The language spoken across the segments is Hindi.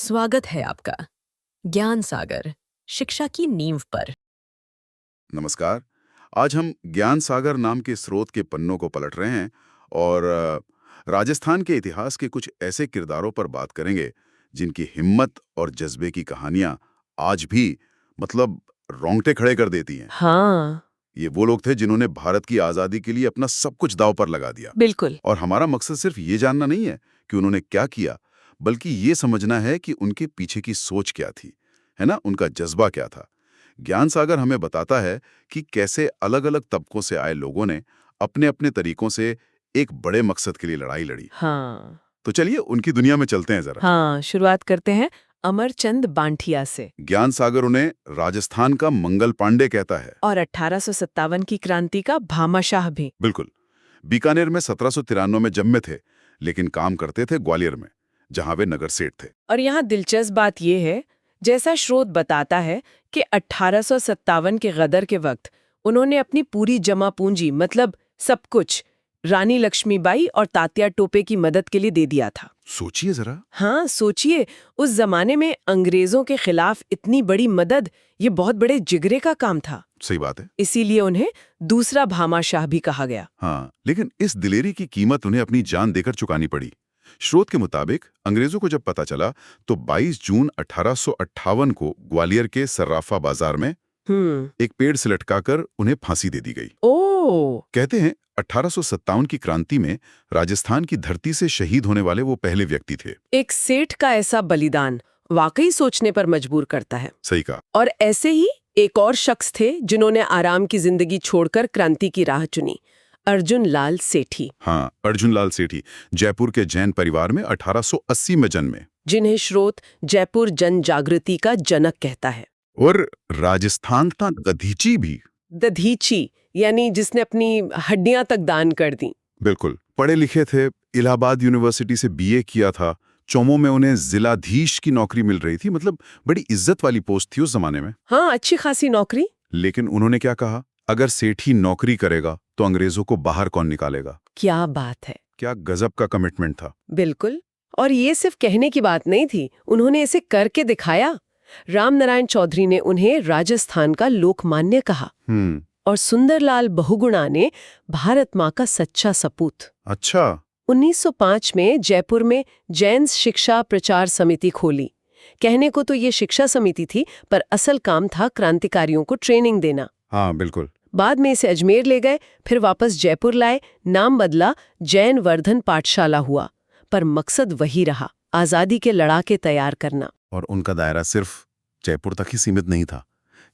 स्वागत है आपका ज्ञान सागर शिक्षा की नींव पर। नमस्कार। आज हम ज्ञान सागर नाम के स्रोत के पन्नों को पलट रहे हैं और राजस्थान के इतिहास के कुछ ऐसे किरदारों पर बात करेंगे जिनकी हिम्मत और जज्बे की कहानियां आज भी मतलब रोंगटे खड़े कर देती हैं। हाँ, ये वो लोग थे जिन्होंने भारत की आज़ादी के लिए अपना सब कुछ दांव पर लगा दिया। बिल्कुल। और हमारा मकसद सिर्फ ये जानना नहीं है कि उन्होंने क्या किया, बल्कि ये समझना है कि उनके पीछे की सोच क्या थी, है ना, उनका जज्बा क्या था। ज्ञान सागर हमें बताता है कि कैसे अलग-अलग तबकों से आए लोगों ने अपने-अपने तरीकों से एक बड़े मकसद के लिए लड़ाई लड़ी। हाँ तो चलिए उनकी दुनिया में चलते हैं जरा। हाँ, शुरुआत करते हैं अमरचंद बांठिया से। ज्ञान सागर उन्हें राजस्थान का मंगल पांडे कहता है। और 1857 की क्रांति का भामाशाह भी। बिल्कुल। बीकानेर में 1793 में जन्मे थे, लेकिन काम करते थे ग्वालियर में, जहां वे नगर सेठ थे। और यहाँ दिलचस्प बात यह है, जैसा स्रोत बताता है कि 1857 के गदर के वक्त उन्होंने अपनी पूरी जमा पूंजी मतलब सब कुछ रानी लक्ष्मीबाई और तात्या टोपे की मदद के लिए दे दिया था। सोचिए जरा। हाँ, सोचिए, उस जमाने में अंग्रेजों के खिलाफ इतनी बड़ी मदद, ये बहुत बड़े जिगरे का काम था। सही बात है। इसीलिए उन्हें दूसरा भामाशाह भी कहा गया। हाँ, लेकिन इस दिलेरी की कीमत उन्हें अपनी जान देकर चुकानी पड़ी। स्रोत के मुताबिक अंग्रेजों को जब पता चला तो 22 जून 1858 को ग्वालियर के सर्राफा बाजार में एक पेड़ से लटकाकर उन्हें फांसी दे दी गई। ओह! कहते हैं 1857 की क्रांति में राजस्थान की धरती से शहीद होने वाले वो पहले व्यक्ति थे। एक सेठ का ऐसा बलिदान वाकई सोचने पर मजबूर करता है। सही कहा। और ऐसे ही एक और शख्स थे जिन्होंने आराम की जिंदगी छोड़कर क्रांति की राह चुनी, अर्जुन लाल सेठी। हाँ, अर्जुन लाल सेठी जयपुर के जैन परिवार में 1880 में जन्मे। जिन्हें स्रोत जयपुर जन जागृति का जनक कहता है। और राजस्थान का दधीची भी। दधीची यानी जिसने अपनी हड्डियां तक दान कर दी। बिल्कुल। पढ़े लिखे थे, इलाहाबाद यूनिवर्सिटी से बीए किया था। चोमो में उन्हें जिलाधीश की नौकरी मिल रही थी, मतलब बड़ी इज्जत वाली पोस्ट थी उस जमाने में। हाँ, अच्छी खासी नौकरी। लेकिन उन्होंने क्या कहा, अगर सेठी नौकरी करेगा तो अंग्रेजों को बाहर कौन निकालेगा। क्या बात है। क्या गजब का कमिटमेंट था। बिल्कुल। और ये सिर्फ कहने की बात नहीं थी, उन्होंने इसे करके दिखाया। रामनारायण चौधरी ने उन्हें राजस्थान का लोकमान्य कहा और सुंदरलाल बहुगुणा ने भारत माँ का सच्चा सपूत। अच्छा। 1905 में जयपुर में जैन शिक्षा प्रचार समिति खोली। कहने को तो ये शिक्षा समिति थी, पर असल काम था क्रांतिकारियों को ट्रेनिंग देना। हाँ बिल्कुल। बाद में इसे अजमेर ले गए, फिर वापस जयपुर लाए, नाम बदला, जैन वर्धन पाठशाला हुआ, पर मकसद वही रहा, आजादी के लड़ाके तैयार करना। और उनका दायरा सिर्फ जयपुर तक ही सीमित नहीं था।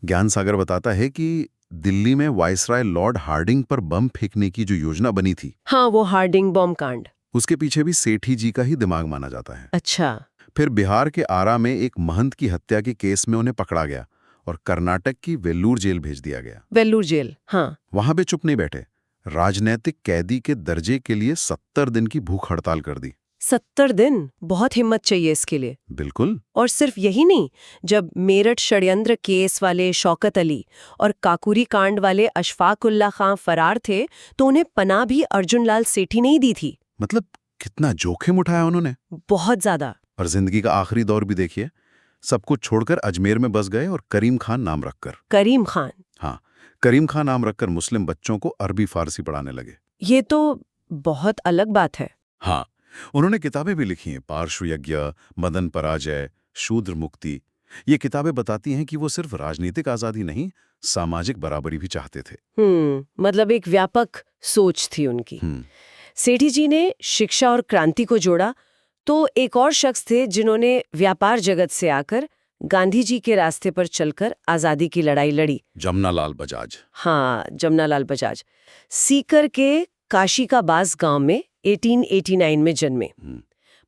ज्ञान सागर बताता है कि दिल्ली में वाइसराय लॉर्ड हार्डिंग पर बम फेंकने की जो योजना बनी थी, हाँ, वो हार्डिंग बम कांड, उसके पीछे भी सेठी जी का ही दिमाग माना जाता है। अच्छा। फिर बिहार के आरा में एक महंत की हत्या के केस में उन्हें पकड़ा गया और कर्नाटक की वेल्लूर जेल भेज दिया गया। वेल्लूर जेल, हाँ। वहां भी चुप नहीं बैठे, राजनैतिक कैदी के दर्जे के लिए 70 दिन की भूख हड़ताल कर दी। 70 दिन, बहुत हिम्मत चाहिए इसके लिए। बिल्कुल। और सिर्फ यही नहीं, जब मेरठ षड्यंत्र केस वाले शौकत अली और काकुरी कांड वाले अशफाक उल्ला खां फरार थे, तो उन्हें पनाह भी अर्जुन लाल सेठी ने ही दी थी। मतलब कितना जोखिम उठाया उन्होंने। बहुत ज्यादा। और जिंदगी का आखिरी दौर भी देखिए, सब कुछ छोड़कर अजमेर में बस गए और करीम खान नाम रखकर। करीम खान। हाँ, करीम खान नाम रखकर मुस्लिम बच्चों को अरबी फारसी पढ़ाने लगे। ये तो बहुत अलग बात है। हाँ, उन्होंने किताबें भी लिखी हैं, पार्श्व यज्ञ, मदन पराजय, शूद्र मुक्ति। ये किताबें बताती हैं कि वो सिर्फ राजनीतिक आजादी नहीं, सामाजिक बराबरी भी चाहते थे। मतलब एक व्यापक सोच थी उनकी। सेठी जी ने शिक्षा और क्रांति को जोड़ा, तो एक और शख्स थे जिन्होंने व्यापार जगत से आकर गांधी जी के रास्ते पर चलकर आजादी की लड़ाई लड़ी। जमनालाल बजाज। हाँ, जमनालाल बजाज। सीकर के काशी का बास गांव में 1889 में जन्मे।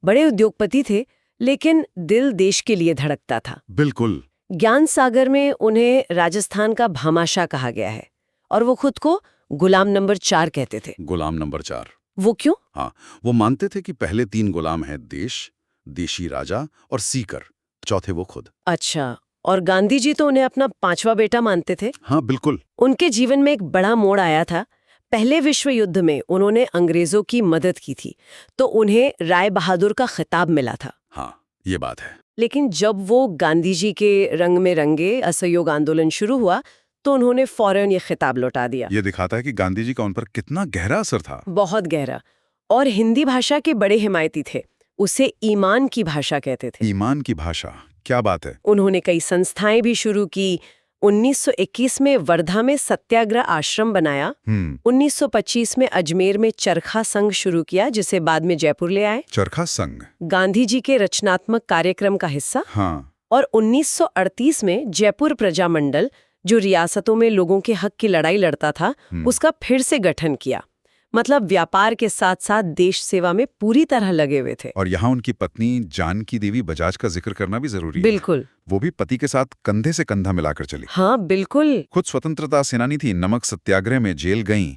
बड़े उद्योगपति थे, लेकिन दिल देश के लिए धड़कता था। बिल्कुल। ज्ञान सागर में उन्हें राजस्थान का भामाशाह कहा गया है और वो खुद को गुलाम नंबर 4 कहते थे। गुलाम नंबर 4। वो क्यों? हाँ, वो मानते थे कि पहले 3 गुलाम हैं, देश, देशी राजा और सीकर, चौथे वो खुद। अच्छा, और गांधी जी तो उन्हें अपना 5वां बेटा मानते थे। हाँ बिल्कुल। उनके जीवन में एक बड़ा मोड़ आया था। पहले विश्व युद्ध में उन्होंने अंग्रेजों की मदद की थी, तो उन्हें राय बहादुर का खिताब मिला था। हाँ, ये बात है। लेकिन जब वो गांधी जी के रंग में रंगे असहयोग आंदोलन शुरू हुआ तो उन्होंने फौरन ये खिताब लौटा दिया। ये दिखाता है कि गांधी जी का उन पर कितना गहरा असर था। बहुत गहरा। और हिंदी भाषा के बड़े हिमायती थे। उसे ईमान की भाषा कहते थे। ईमान की भाषा, क्या बात है। उन्होंने कई संस्थाएं भी शुरू की। 1921 में वर्धा में सत्याग्रह आश्रम बनाया। 1925 में अजमेर में चरखा संघ शुरू किया, जिसे बाद में जयपुर ले आए। चरखा संघ गांधी जी के रचनात्मक कार्यक्रम का हिस्सा। हाँ। और 1938 में जयपुर प्रजामंडल, जो रियासतों में लोगों के हक की लड़ाई लड़ता था, उसका फिर से गठन किया। मतलब व्यापार के साथ साथ देश सेवा में पूरी तरह लगे हुए थे। और यहाँ उनकी पत्नी जानकी देवी बजाज का जिक्र करना भी जरूरी है। बिल्कुल। वो भी पति के साथ कंधे से कंधा मिलाकर चली। हाँ बिल्कुल। खुद स्वतंत्रता सेनानी थी, नमक सत्याग्रह में जेल गईं।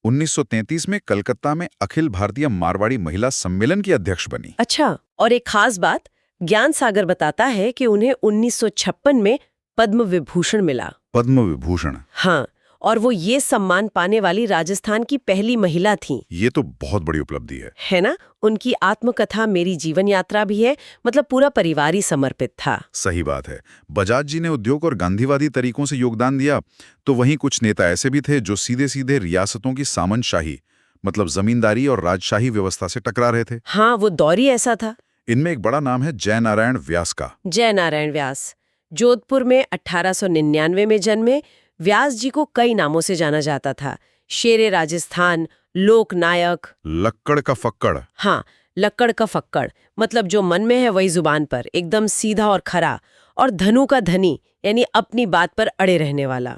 1933 में कलकत्ता में अखिल भारतीय मारवाड़ी महिला सम्मेलन की अध्यक्ष बनी। अच्छा, और एक खास बात, ज्ञान सागर बताता है कि उन्हें 1956 में पद्म विभूषण मिला। पद्म विभूषण? हाँ, और वो ये सम्मान पाने वाली राजस्थान की पहली महिला थीं। ये तो बहुत बड़ी उपलब्धि है ना? उनकी आत्मकथा मेरी जीवन यात्रा भी है। मतलब पूरा परिवार ही समर्पित था। सही बात है। बजाज जी ने उद्योग और गांधीवादी तरीकों से योगदान दिया, तो वहीं कुछ नेता ऐसे भी थे जो सीधे सीधे रियासतों की सामंतशाही, मतलब जमींदारी और राजशाही व्यवस्था से टकरा रहे थे। हाँ, वो दौर ही ऐसा था। इनमें एक बड़ा नाम है जयनारायण व्यास का। जयनारायण व्यास जोधपुर में 1899 में जन्मे। व्यास जी को कई नामों से जाना जाता था। शेरे राजस्थान, लोकनायक, लक्कड़ का फक्कड़। हाँ, लक्कड़ का फक्कड़, मतलब जो मन में है वही जुबान पर, एकदम सीधा और खरा। और धनु का धनी, यानी अपनी बात पर अड़े रहने वाला।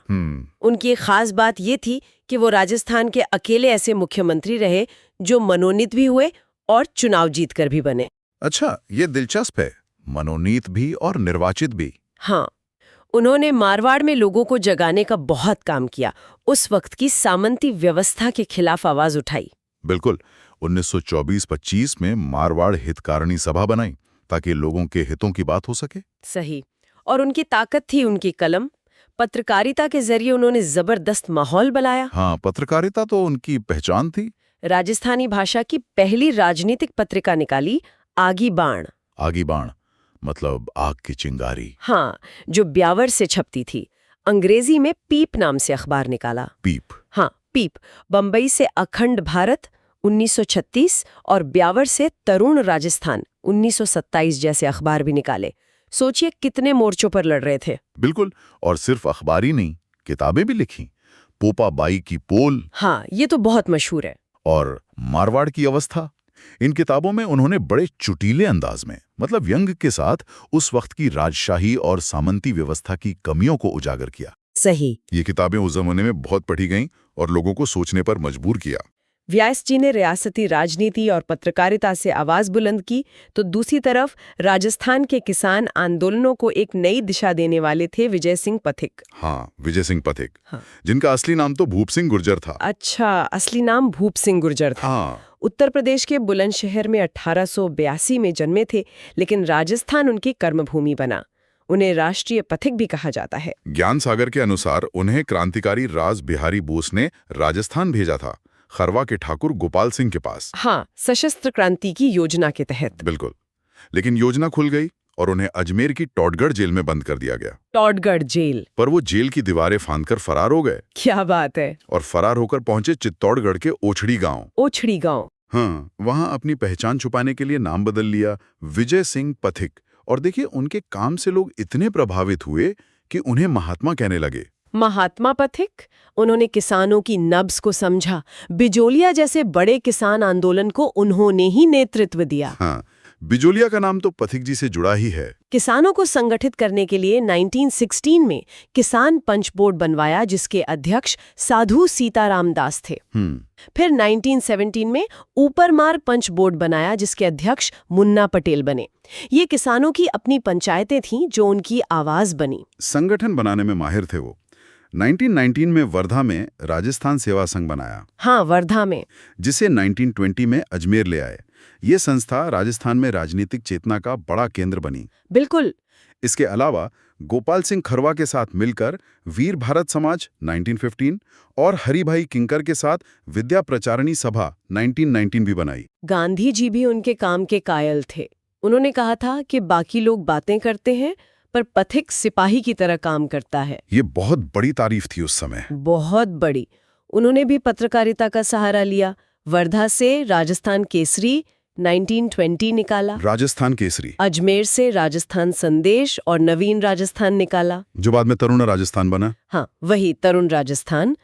उनकी एक खास बात ये थी कि वो राजस्थान के अकेले ऐसे मुख्यमंत्री रहे जो मनोनीत भी हुए और चुनाव जीतकर भी बने। अच्छा, ये दिलचस्प है। मनोनीत भी और निर्वाचित भी। हाँ, उन्होंने मारवाड़ में लोगों को जगाने का बहुत काम किया। उस वक्त की सामंती व्यवस्था के खिलाफ आवाज उठाई। बिल्कुल। 1924-25 में मारवाड़ हितकारिणी सभा बनाई ताकि लोगों के हितों की बात हो सके। सही। और उनकी ताकत थी उनकी कलम। पत्रकारिता के जरिए उन्होंने जबरदस्त माहौल बनाया। हाँ, पत्रकारिता तो उनकी पहचान थी। राजस्थानी भाषा की पहली राजनीतिक पत्रिका निकाली, आगी बाण। आगी बाण मतलब आग की चिंगारी। हाँ, जो ब्यावर से छपती थी। अंग्रेजी में पीप नाम से अखबार निकाला। पीप? हाँ, पीप। बंबई से अखंड भारत 1936 और ब्यावर से तरुण राजस्थान 1927 जैसे अखबार भी निकाले। सोचिए कितने मोर्चों पर लड़ रहे थे। बिल्कुल। और सिर्फ अखबार ही नहीं, किताबें भी लिखी। पोपा बाई की पोल। हाँ, ये तो बहुत मशहूर है। और मारवाड़ की अवस्था। इन किताबों में उन्होंने बड़े चुटीले अंदाज में, मतलब व्यंग के साथ, उस वक्त की राजशाही और सामंती व्यवस्था की कमियों को उजागर किया। सही। ये किताबें उस जमाने में बहुत पढ़ी गईं और लोगों को सोचने पर मजबूर किया। व्यास जी ने रियासती राजनीति और पत्रकारिता से आवाज बुलंद की, तो दूसरी तरफ राजस्थान के किसान आंदोलनों को एक नई दिशा देने वाले थे विजय सिंह पथिक। हाँ, विजय सिंह पथिक। हाँ। जिनका असली नाम तो भूप सिंह गुर्जर था। अच्छा, असली नाम भूप सिंह गुर्जर था। हाँ। उत्तर प्रदेश के बुलंदशहर में 1882 में जन्मे थे, लेकिन राजस्थान उनकी कर्मभूमि बना। उन्हें राष्ट्रीय पथिक भी कहा जाता है। ज्ञान सागर के अनुसार उन्हें क्रांतिकारी राज बिहारी बोस ने राजस्थान भेजा था, खरवा के ठाकुर गोपाल सिंह के पास। हाँ, सशस्त्र क्रांति की योजना के तहत। बिल्कुल। लेकिन योजना खुल गई और उन्हें अजमेर की टॉडगढ़ जेल में बंद कर दिया गया। टॉडगढ़ जेल? पर वो जेल की दीवारें फांदकर फरार हो गए। क्या बात है। और फरार होकर पहुंचे चित्तौड़गढ़ के ओछड़ी गांव। ओछड़ी गांव? हाँ, वहां अपनी पहचान छुपाने के लिए नाम बदल लिया, विजय सिंह पथिक। और देखिए, उनके काम से लोग इतने प्रभावित हुए कि उन्हें महात्मा कहने लगे। महात्मा पथिक? उन्होंने किसानों की नब्ज को समझा। बिजोलिया जैसे बड़े किसान आंदोलन को उन्होंने ही नेतृत्व दिया। हाँ, बिजोलिया का नाम तो पथिक जी से जुड़ा ही है। किसानों को संगठित करने के लिए 1916 में किसान पंच बोर्ड बनवाया, जिसके अध्यक्ष साधु सीताराम दास थे। फिर 1917 में ऊपरमार पंच बोर्ड बनाया, जिसके अध्यक्ष मुन्ना पटेल बने। ये किसानों की अपनी पंचायतें थीं जो उनकी आवाज बनी। संगठन बनाने में माहिर थे वो। 1919 में वर्धा में राजस्थान सेवा संघ बनाया। हाँ, वर्धा में। जिसे 1920 में अजमेर ले आए। ये संस्था राजस्थान में राजनीतिक चेतना का बड़ा केंद्र बनी। बिल्कुल। इसके अलावा गोपाल सिंह खरवा के साथ मिलकर वीर भारत समाज 1915 और हरिभाई किंकर के साथ विद्या प्रचारणी सभा 1919 भी बनाई। गांधी जी भी उनके काम के कायल थे। उन्होंने कहा था कि बाकी लोग बातें करते हैं पर पथिक सिपाही की तरह काम करता है। ये बहुत बड़ी तारीफ थी उस समय। बहुत बड़ी। उन्होंने भी पत्रकारिता का सहारा लिया। वर्धा से राजस्थान केसरी 1920 निकाला, राजस्थान केसरी, अजमेर से राजस्थान संदेश और नवीन राजस्थान निकाला, जो बाद में तरुण राजस्थान बना। हाँ, वही तरुण राजस्थान।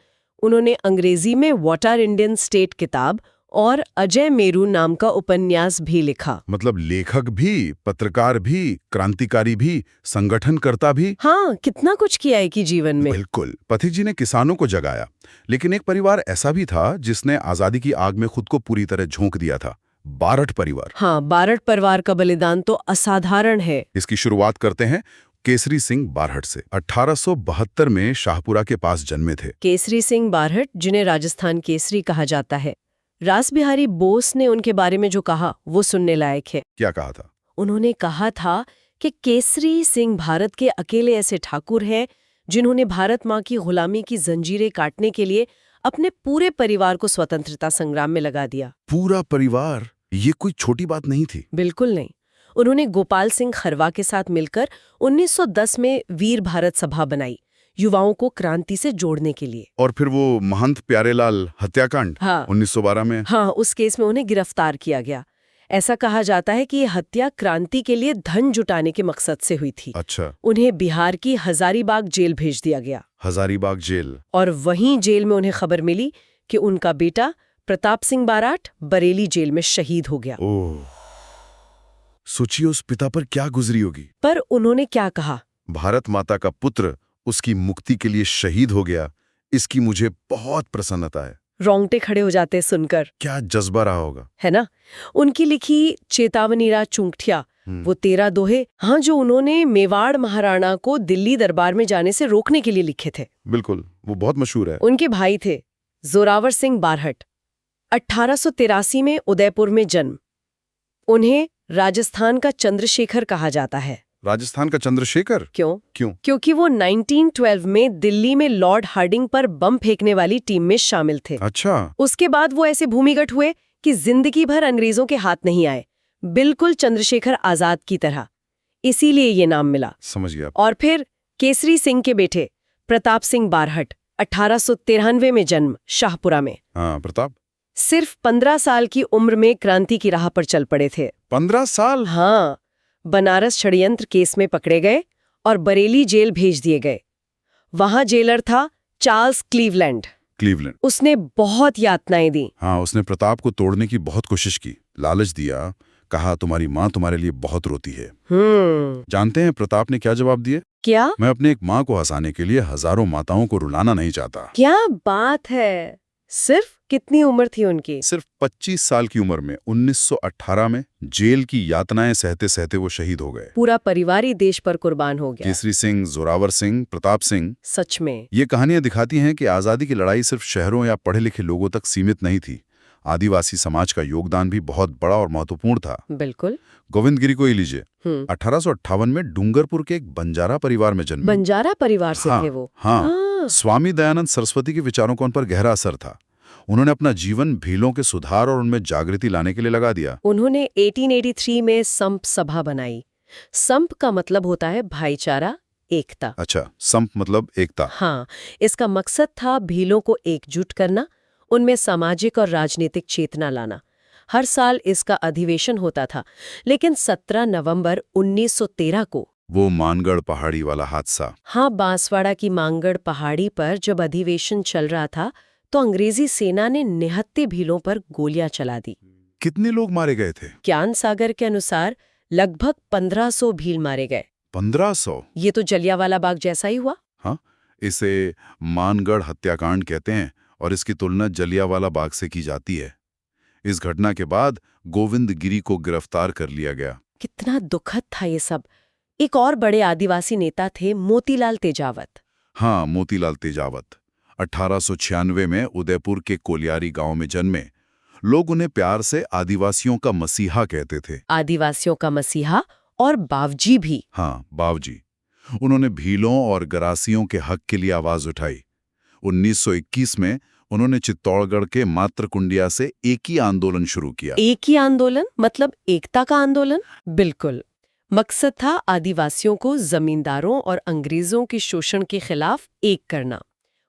उन्होंने अंग्रेजी में व्हाट आर इंडियन स्टेट किताब और अजय मेरू नाम का उपन्यास भी लिखा। मतलब लेखक भी, पत्रकार भी, क्रांतिकारी भी, संगठनकर्ता भी। हाँ, कितना कुछ किया है कि जीवन में। बिल्कुल। पथिक जी ने किसानों को जगाया, लेकिन एक परिवार ऐसा भी था जिसने आजादी की आग में खुद को पूरी तरह झोंक दिया था, बारठ परिवार। हाँ, बारठ परिवार का बलिदान तो असाधारण है। इसकी शुरुआत करते हैं केसरी सिंह बारहट से। 1872 में शाहपुरा के पास जन्मे थे। केसरी सिंह बारहट, जिन्हें राजस्थान केसरी कहा जाता है। रास बिहारी बोस ने उनके बारे में जो कहा वो सुनने लायक है। क्या कहा था? उन्होंने कहा था कि केसरी सिंह भारत के अकेले ऐसे ठाकुर हैं जिन्होंने भारत माँ की गुलामी की जंजीरें काटने के लिए अपने पूरे परिवार को स्वतंत्रता संग्राम में लगा दिया। पूरा परिवार? ये कोई छोटी बात नहीं थी। बिल्कुल नहीं। उन्होंने गोपाल सिंह खरवा के साथ मिलकर 1910 में वीर भारत सभा बनाई, युवाओं को क्रांति से जोड़ने के लिए। और फिर वो महंत प्यारेलाल हत्याकांड, हाँ, 1912 में। हाँ, उस केस में उन्हें गिरफ्तार किया गया। ऐसा कहा जाता है कि ये हत्या क्रांति के लिए धन जुटाने के मकसद से हुई थी। अच्छा। उन्हें बिहार की हजारीबाग जेल भेज दिया गया। हजारीबाग जेल? और वहीं जेल में उन्हें खबर मिली कि उनका बेटा प्रताप सिंह बारहट बरेली जेल में शहीद हो गया। ओह, सोचिए उस पिता पर क्या गुजरी होगी। पर उन्होंने क्या कहा? भारत माता का पुत्र उसकी मुक्ति के लिए शहीद हो गया, इसकी मुझे बहुत प्रसन्नता है। रोंगटे खड़े हो जाते सुनकर। क्या जज्बा रहा होगा, है ना? उनकी लिखी चेतावनीरा चुंगठिया, वो 13 दोहे, हाँ, जो उन्होंने मेवाड़ महाराणा को दिल्ली दरबार में जाने से रोकने के लिए लिखे थे। बिल्कुल, वो बहुत मशहूर है। उनके भाई थे जोरावर सिंह बारहट। 1883 में उदयपुर में जन्म। उन्हें राजस्थान का चंद्रशेखर कहा जाता है। राजस्थान का चंद्रशेखर? क्यों? क्यों? क्योंकि वो 1912 में दिल्ली में लॉर्ड हार्डिंग पर बम फेंकने वाली टीम में शामिल थे। अच्छा। उसके बाद वो ऐसे भूमिगत हुए कि जिंदगी भर अंग्रेजों के हाथ नहीं आए, बिल्कुल चंद्रशेखर आजाद की तरह। इसीलिए ये नाम मिला। समझ गया। और फिर केसरी सिंह के बेटे प्रताप सिंह बारहट, 1893 में जन्म, शाहपुरा में। हाँ, प्रताप सिर्फ 15 साल की उम्र में क्रांति की राह पर चल पड़े थे। 15 साल? हाँ, बनारस षड्यंत्र केस में पकड़े गए और बरेली जेल भेज दिए गए। वहां जेलर था चार्ल्स क्लीवलैंड। क्लीवलैंड? उसने बहुत यातनाएं दी। हाँ, उसने प्रताप को तोड़ने की बहुत कोशिश की, लालच दिया, कहा तुम्हारी माँ तुम्हारे लिए बहुत रोती है। जानते हैं प्रताप ने क्या जवाब दिए? क्या? मैं अपने एक माँ को हंसाने के लिए हजारों माताओं को रुलाना नहीं चाहता। क्या बात है! सिर्फ कितनी उम्र थी उनकी? सिर्फ 25 साल की उम्र में 1918 में जेल की यातनाएं सहते सहते वो शहीद हो गए। पूरा परिवार ही देश पर कुर्बान हो गया। केसरी सिंह, जोरावर सिंह, प्रताप सिंह, सच में ये कहानियां दिखाती हैं कि आजादी की लड़ाई सिर्फ शहरों या पढ़े लिखे लोगों तक सीमित नहीं थी। आदिवासी समाज का योगदान भी बहुत बड़ा और महत्वपूर्ण था। बिल्कुल। गोविंद गिरी को ही लीजिए। 1858 में डूंगरपुर के एक बंजारा परिवार में जन्मे। बंजारा परिवार से थे वो? हाँ। स्वामी दयानंद सरस्वती के विचारों का उन पर गहरा असर था। उन्होंने अपना जीवन भीलों के सुधार और उनमें जागृति लाने के लिए लगा दिया। उन्होंने 1883 में संप सभा बनाई। संप का मतलब होता है भाईचारा, एकता। अच्छा, संप मतलब एकता। हाँ, इसका मकसद था भीलों को एकजुट करना, उनमें सामाजिक और राजनीतिक चेतना लाना। हर साल इसका अधिवेशन होता था, लेकिन 17 नवंबर 1913 को वो मानगढ़ पहाड़ी वाला हादसा। हाँ, बांसवाड़ा की मानगढ़ पहाड़ी पर जब अधिवेशन चल रहा था तो अंग्रेजी सेना ने निहत्थे भीलों पर गोलियां चला दी। कितने लोग मारे गए थे? ज्ञान सागर के अनुसार लगभग 1500 भील मारे गए। 1500? ये तो जलियांवाला बाग जैसा ही हुआ। हाँ, इसे मानगढ़ हत्याकांड कहते हैं और इसकी तुलना जलियांवाला बाग से की जाती है। इस घटना के बाद गोविंद गिरी को गिरफ्तार कर लिया गया। कितना दुखद था ये सब। एक और बड़े आदिवासी नेता थे मोतीलाल तेजावत। हाँ, मोतीलाल तेजावत 1896 में उदयपुर के कोलियारी गांव में जन्मे। लोग उन्हें प्यार से आदिवासियों का मसीहा कहते थे। आदिवासियों का मसीहा और बावजी भी। हाँ, बावजी। उन्होंने भीलों और गरासियों के हक के लिए आवाज उठाई। 1921 में उन्होंने चित्तौड़गढ़ के मातृकुंडिया से एक ही आंदोलन शुरू किया। एक ही आंदोलन मतलब एकता का आंदोलन? बिल्कुल। मकसद था आदिवासियों को जमींदारों और अंग्रेजों के शोषण के खिलाफ एक करना।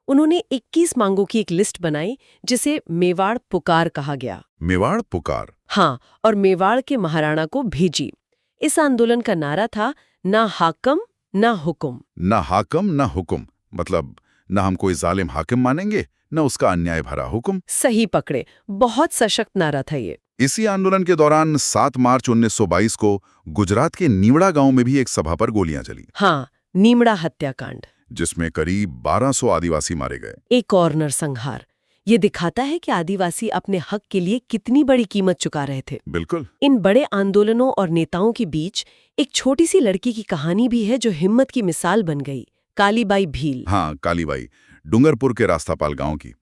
उन्होंने 21 मांगों की एक लिस्ट बनाई जिसे मेवाड़ पुकार कहा गया। मेवाड़ पुकार? हाँ, और मेवाड़ के महाराणा को भेजी। इस आंदोलन का नारा था ना हाकम ना हुकुम। ना हाकम ना हुकुम, मतलब ना हम कोई जालिम हाकिम मानेंगे न उसका अन्याय भरा हुक्म। सही पकड़े, बहुत सशक्त नारा था ये। इसी आंदोलन के दौरान 7 मार्च 1922 को गुजरात के नीमड़ा गांव में भी एक सभा पर गोलियां चली। हाँ, नीमड़ा हत्याकांड, जिसमें करीब 1200 आदिवासी मारे गए। एक और नरसंहार। ये दिखाता है कि आदिवासी अपने हक के लिए कितनी बड़ी कीमत चुका रहे थे। बिल्कुल। इन बड़े आंदोलनों और नेताओं के बीच एक छोटी सी लड़की की कहानी भी है जो हिम्मत की मिसाल बन गई, कालीबाई भील। हाँ, कालीबाई, डूंगरपुर के रास्तापाल गांव की।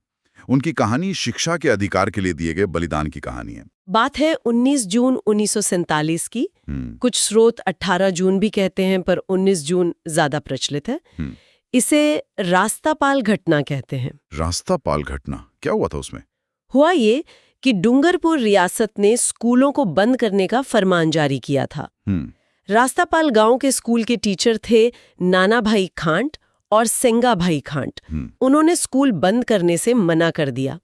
उनकी कहानी शिक्षा के अधिकार के लिए दिए गए बलिदान की कहानी है। बात है 19 जून 1947 की। कुछ स्रोत 18 जून भी कहते हैं, पर 19 जून ज्यादा प्रचलित है। इसे रास्तापाल घटना कहते हैं। रास्तापाल घटना, क्या हुआ था उसमें? हुआ ये कि डूंगरपुर रियासत ने स्कूलों को बंद करने का फरमान जारी किया था। रास्तापाल गांव के स्कूल के टीचर थे नाना भाई खांट और सेंगा भाई खांट। उन्होंने स्कूल बंद करने से मना कर दिया,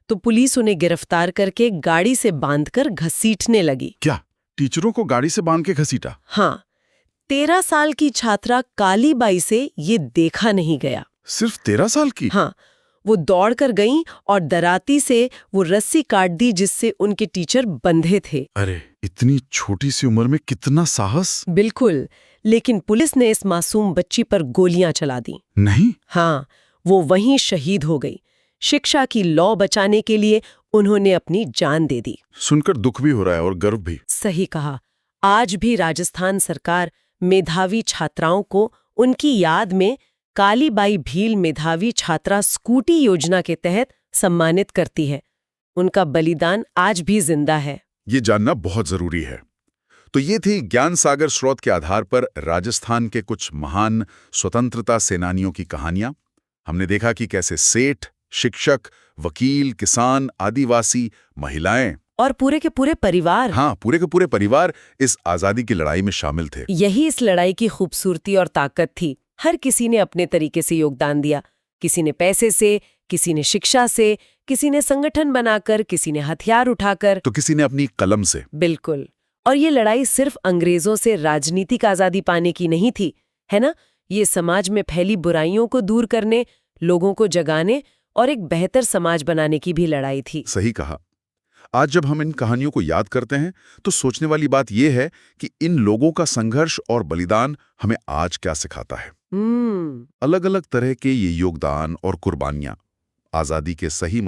तो पुलिस उन्हें गिरफ्तार करके गाड़ी से बांधकर घसीटने लगी। क्या टीचरों को गाड़ी से बांध के घसीटा? हाँ, 13 साल की छात्रा कालीबाई से ये देखा नहीं गया। सिर्फ 13 साल की? हाँ, वो दौड़कर गईं और दराती से वो रस्सी काट दी जिससे उनके टीचर बंधे थे। अरे, इतनी छोटी सी उम्र में कितना साहस! बिल्कुल, लेकिन पुलिस ने इस मासूम बच्ची पर गोलियां चला दी। नहीं? हाँ, वो वहीं शहीद हो गई। शिक्षा की लौ बचाने के लिए उन्होंने अपनी जान दे दी। सुनकर दुख भी हो रहा है और गर्व भी। सही कहा। आज भी राजस्थान सरकार मेधावी छात्राओं को उनकी याद में कालीबाई भील मेधावी छात्रा स्कूटी योजना के तहत सम्मानित करती है। उनका बलिदान आज भी जिंदा है। ये जानना बहुत जरूरी है। तो ये थी ज्ञान सागर स्रोत के आधार पर राजस्थान के कुछ महान स्वतंत्रता सेनानियों की कहानियां। हमने देखा कि कैसे सेठ, शिक्षक, वकील, किसान, आदिवासी, महिलाएं और पूरे के पूरे परिवार, हाँ, पूरे के पूरे परिवार इस आजादी की लड़ाई में शामिल थे। यही इस लड़ाई की खूबसूरती और ताकत थी। हर किसी ने अपने तरीके से योगदान दिया। किसी ने पैसे से, किसी ने शिक्षा से, किसी ने संगठन बनाकर, किसी ने हथियार उठाकर, तो किसी ने अपनी कलम से। बिल्कुल। और ये लड़ाई सिर्फ अंग्रेजों से राजनीतिक आजादी पाने की नहीं थी, है ना? ये समाज में फैली बुराइयों को दूर करने, लोगों को जगाने और एक बेहतर समाज बनाने की भी लड़ाई थी। सही कहा। आज जब हम इन कहानियों को याद करते हैं तो सोचने वाली बात यह है कि इन लोगों का संघर्ष और बलिदान हमें आज क्या सिखाता है। अलग अलग तरह के ये योगदान और कुर्बानियां आजादी के सही